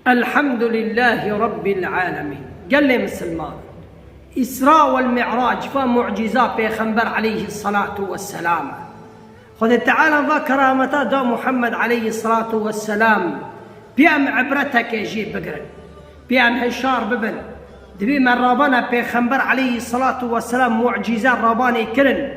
الحمد لله رب العالمين. قال لي مسلمان إسراء والمعراج فمعجزات بيغمبر عليه الصلاة والسلام. خذ تعالى ذكر متى دا محمد عليه الصلاة والسلام بيام عبرتك يجي بقرن بيام هشار ببن دبي من رابنا بيغمبر عليه الصلاة والسلام معجزات راباني كرن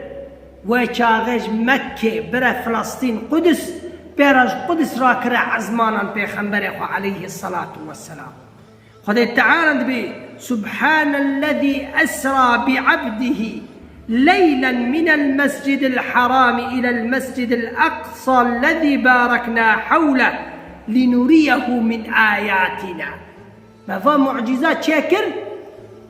وشاغج مكة برا فلسطين قدس بيرج قدس راكرة عزمانا بيغمبر عليه الصلاة والسلام. خذ تعالى دبي سبحان الذي أسرى بعبده ليلا من المسجد الحرام إلى المسجد الأقصى الذي باركنا حوله لنريه من آياتنا. ما فهم معجزات شاكر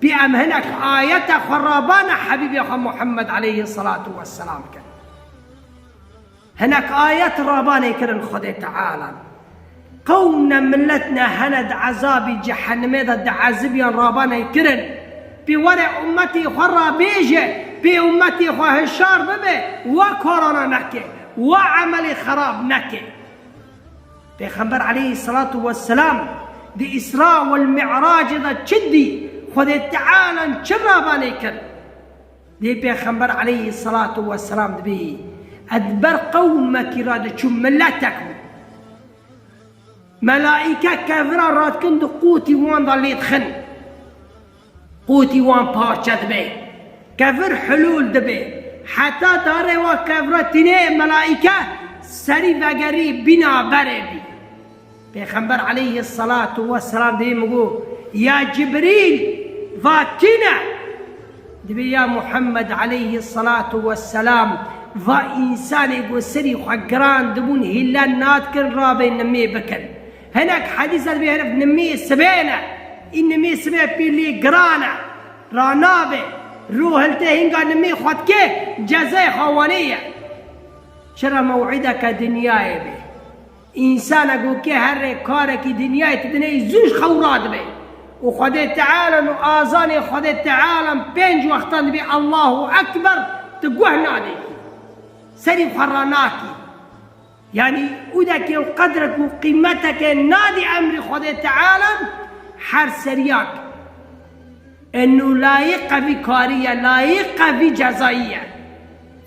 بأم هناك آيات خرابانا حبيبي محمد عليه الصلاة والسلام كان هناك آيات رابانا كرن. خذ تعالى قومنا ملتنا هند عذاب جهنم هذا عذابيا رابانا كرن بورع أمتي خرا بيجي بأمتي هشار ببي وكورونا نكي وعمل خراب نكي. بيغمبر عليه الصلاة والسلام دي إسراء والمعراج ذا تشدي خذ تعالى شراباني كرن دي بيغمبر عليه الصلاة والسلام دبي أدبر قومك راد شو ملتكم ملائكة كافرة راد كند قوتي وان ضليت خن قوتي وان بارشة دبي كافر حلول دبي حتى داري وكافرة تنين ملائكة سري بقري بنا بربي. بيغمبر عليه الصلاة والسلام دي مقول يا جبريل فاتنا دبي يا محمد عليه الصلاة والسلام فإنسان يقول سري وحقران دبون هلان ناتكن رابين نمي بكن. هناك حديث بيعرف نمي السبينة إنمي السبينة بيلي قرانا رانابي روح التهين قال نمي خدك جزاء خوانية شرى موعدك دنياي بي إنسان أقول كي هري كارك دنياي تدني زوج خورات بي وخذ تعالى وآذاني خذ تعالى بينج وقتان بي الله أكبر تقوه نادي سري خراناكي يعني ودك وقدرك وقيمتك نادي أمري خذ تعالى حر سرياك إنه لايق في كارية لايق في جزائية.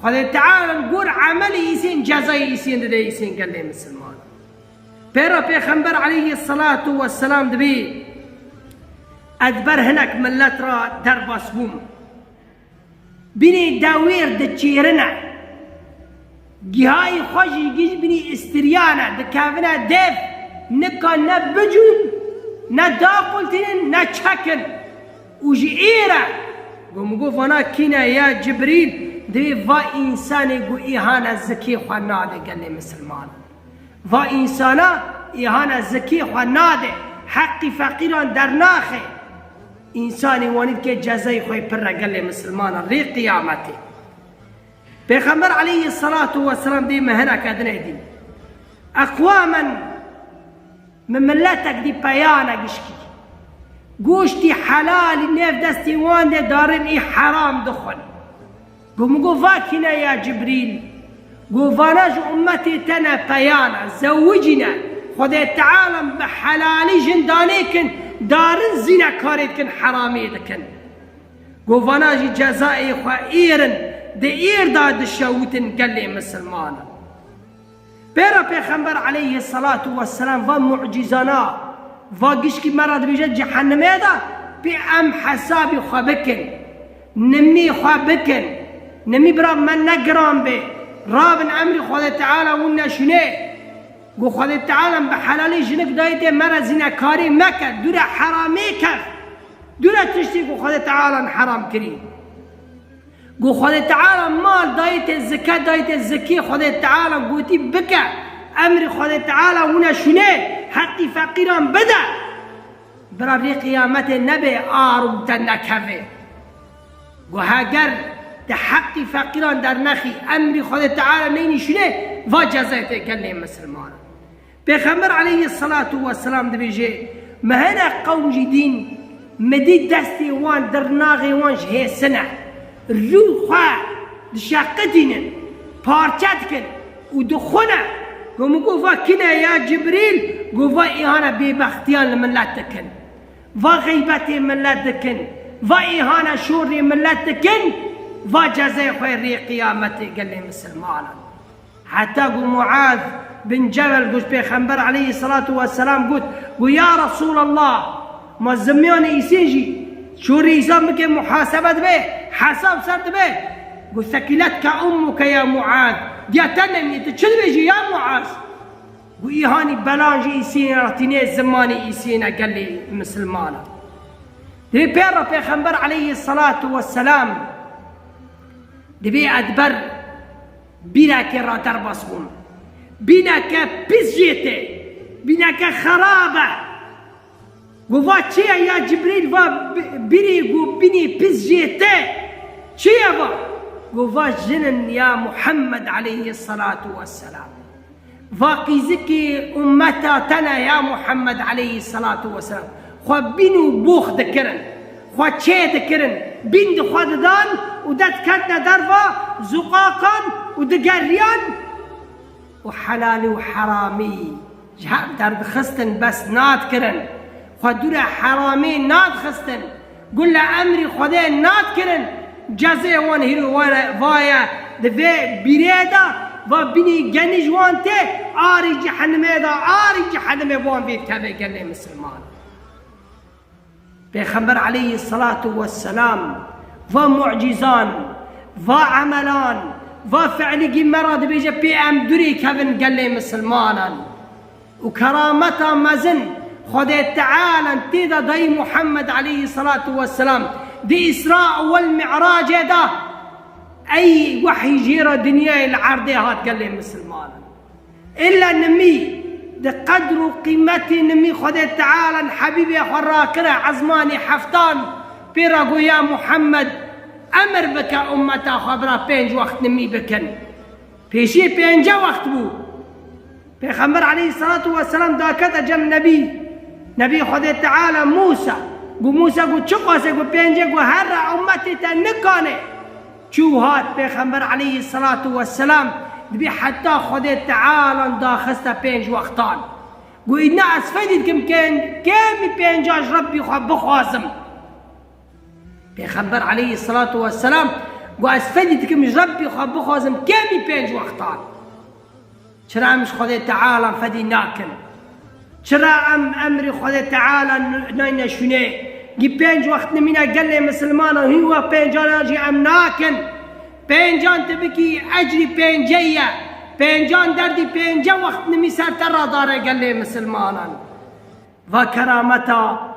خذ تعالى نقول عملي يسين جزائي يسين ده يسين قال لي مسلمان. بيغمبر عليه الصلاة والسلام دبي أدبر هناك ملترا درباس بوم بني داوير دتشيرنا جهاي خوشي جيج بني استريانا دكافنا ديف نكا نبجون نداقلتين نشكن وجئيرا قوم فانا كينا يا جبريل دي فا إنسان يقول إيهانا الزكي خوانادي قال لي مسلمان فا إنسانا إيهانا الزكي خوانادي حقي فقيرا درناخي إنساني وانيد كي جزاي خوي برا قال لي مسلمان ري قيامتي. بيغمبر عليه الصلاة والسلام دي مهنا كادنا دي أقواما من ملتك دي بيانا قشكي قوشتي حلال نيف دستي وان دي دارن إي حرام دخل قوم فاكنا يا جبريل قوفاناج أمتي تنا بيانا زوجنا خذ تعالى بحلالي جندانيكن دارن زنا كاريتكن حراميدكن قوفاناجي جزائي خائرن دي إير داد الشوتن قال لي مسلمانا. بيغمبر عليه الصلاة والسلام فمعجزنا فاقشكي مرض بجد جهنم هذا بأم حسابي خابكن نمي خابكن نمي براب من نقرام بي رابن أمري خذ تعالى ونا شنيه قو خذ تعالى بحلالي جنك دايته مرض زنا كاري مكة دورا حرامي كف دورا تشتي قو خذ تعالى حرام كريم قو خذ تعالى مال دايته الزكاة دايته الزكية خذ تعالى قوتي بكى أمري خذ تعالى ونا شنيه حقي فقيرا بدا برابي قيامة النبي آرم تنكفي وهاجر تحقي فقيرا در نخي أمري خذ تعالى نيني شنيه فجزاته قال لي مسلمان. بيغمبر عليه الصلاة والسلام دبيجي مهنا قوم جدين مدي دستي وان درناغي وان جهي سنة روحا دشاقتين بارتاتكن ودخنا قوم قوفا كنا يا جبريل قو إهانة ببختيان لملتكن وغيبتي ملتكن وإهانة شوري ملتكن وجزاء خير قيامتي قال لي مسلمانا. حتى قو معاذ بن جبل قلت بيخنبر عليه الصلاة والسلام قلت يا رسول الله ما الزميان يسيجي شوري يسام بك محاسبة به حساب سرد به قلت ثكلتك أمك يا معاذ دياتنني تشد بيجي يا معاذ قلت إهاني بلانجي يسينا رتيني الزماني يسينا قال لي مسلمانا. دبي بيرا بيخنبر عليه الصلاة والسلام دبي أدبر بنا كرا دربصهم بنا كبزجته بنا كخرابة وفا تشيا يا جبريل فا بريقو بني بزجته تشيا فا وفا جنن يا محمد عليه الصلاة والسلام فاقي زكي أمتا تنا يا محمد عليه الصلاة والسلام خوا بينو بوخ دكرن خوا تشي دكرن بين دخوا دان ودات كدنا درفا زقاقا ودقريان وحلالي وحرامي جهاب درد خستن بس ناد كرن خدولا حرامين ناد خستن قل أمري خدين ناد كرن جزي وان هيرو وانا فايا دفي بريدا وبني جنج وانتي آري جحنمي دا آري جحنمي وان بيت كابي قال لي مسلمان. بيخبر عليه الصلاة والسلام ومعجزان وعملان وفعل مراد بيجي بي ام دري كفن قال لي مسلمانا وكرامته مازن خذ تعالى انتدى ضي محمد عليه الصلاة والسلام دي إسراء والمعراج ده أي وحي جيرة دنيا العرض هات قال لي مسلمانا إلا نمي ده قدر قيمتي نمي خذ تعالى حبيبي خراكرة عزماني حفتان بيرقو يا محمد أمر بك أمتا خبرا بينج وقت نمي بكن بيشي بينجا وقت بو بيخمر عليه الصلاة والسلام دا كده جم نبي خده تعالى موسى قو موسى قو چقاسه قو بينجا قو هر أمتي تنكانه شو هات بيخمر عليه الصلاة والسلام دبي حتى خده تعالى دا خسته بينج وقتان قو إدنا أسفدت كم بينجاج ربي بخوازم بيخبر عليه الصلاة والسلام وأسفدتكم ربي خب خوازم كامي بينج وقتان شرا مش خذ تعالى فدي ناكن شرا أمري خذ تعالى ناينا شني جي بينج وقت نمينا قال لي مسلمان هو بينجان أجي أم ناكن بينجان تبكي أجري بينجية بينجان دردي بينجا وقت نمي سر ترى دار قال لي مسلمانا وكرامتا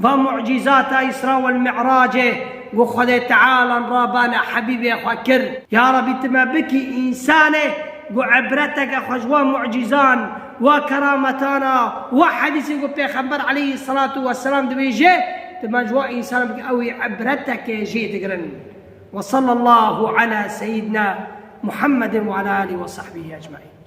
ومعجزات إسراء والمعراج وخذ تعالى رابانا حبيبي أخوكر يا ربي تما بكي إنسانه وعبرتك أخوة معجزان وكرامتانا وحديث بيخبر عليه الصلاة والسلام دبيجي تما جوا إنسان بك أوي عبرتك جي تقرن. وصلى الله على سيدنا محمد وعلى آله وصحبه أجمعين.